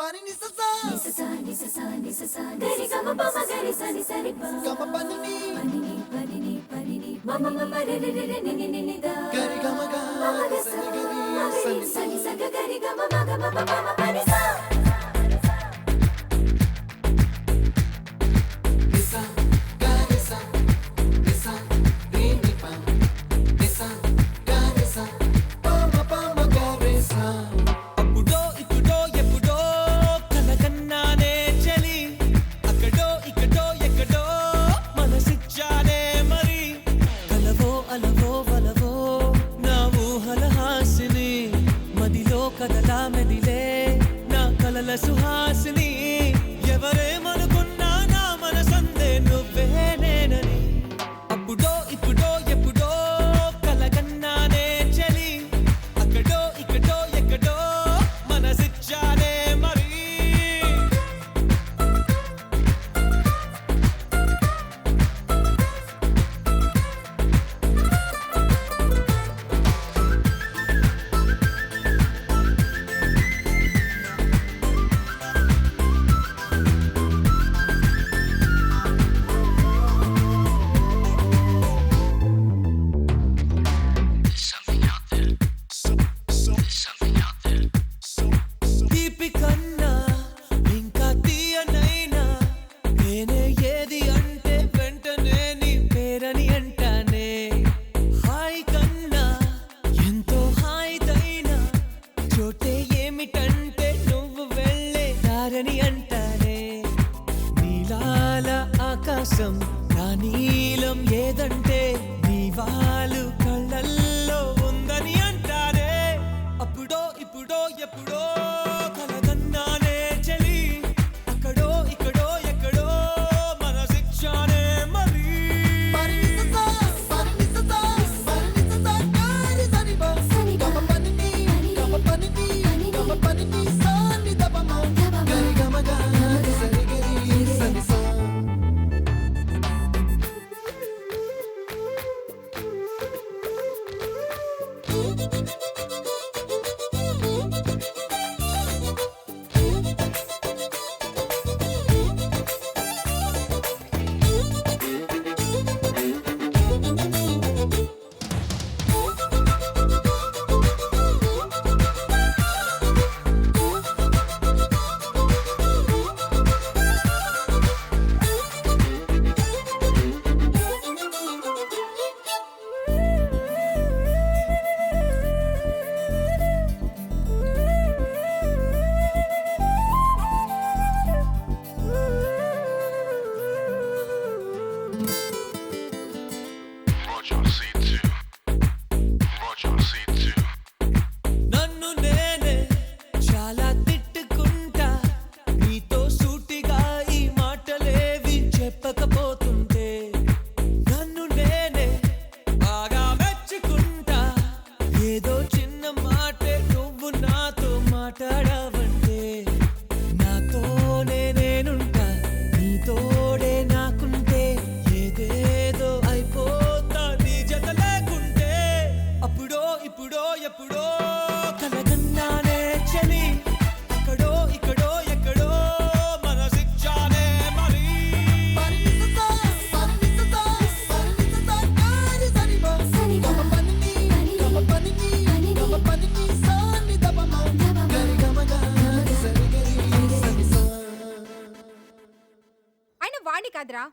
Pani ni sa sa ni sa sa gari ga ma pa ma gari sa ni sa ri pa ga ma pani ni ma ma ma re re re ni ni ni da gari ga ma sa ni gari sa ni sa ga gari ga ma ga ma pa ma pa ni sa ni sa ga ni sa re ni pa ni sa ga ni sa pa ma ga re sa కదలా మెదిలే నా కలల సుహాసిని ఎవరేమనుకున్నా నా మనసందే నువ్వే నేనని అప్పుడో ఇప్పుడో ఎప్పుడో కలగన్నానే చలి అక్కడో ఇక్కడో ఎక్కడో మనసిచ్చానే మరి ఆకాశం నా నీలం ఏదంటే నీ వాళ్ళు కళ్ళల్లో ఉందని అంటారే అప్పుడో ఇప్పుడో ఎప్పుడో కలగన్నానే చలి అక్కడో ఇక్కడో ఎక్కడో మనసిచ్చానే మరి నన్ను నేనే చాలా తిట్టుకుంటా నీతో సూటిగా ఈ మాటలేవి చెప్పకపోతుంటే నన్ను నేనే బాగా మెచ్చుకుంటా ఏదో చిన్న మాటే నువ్వు నాతో మాట్లాడవంటే నాతోనే నేనుంటా నీతోడే నాకుంటే ఏదేదో అయిపోతా నీ జత లేకుంటే అప్పుడో ఇప్పుడో ఎప్పుడో కలగన్నానే చలి అక్కడో ఇక్కడో ఎక్కడో మనసిచ్చానే మరి ఆయన వాణ్ణి కాదురా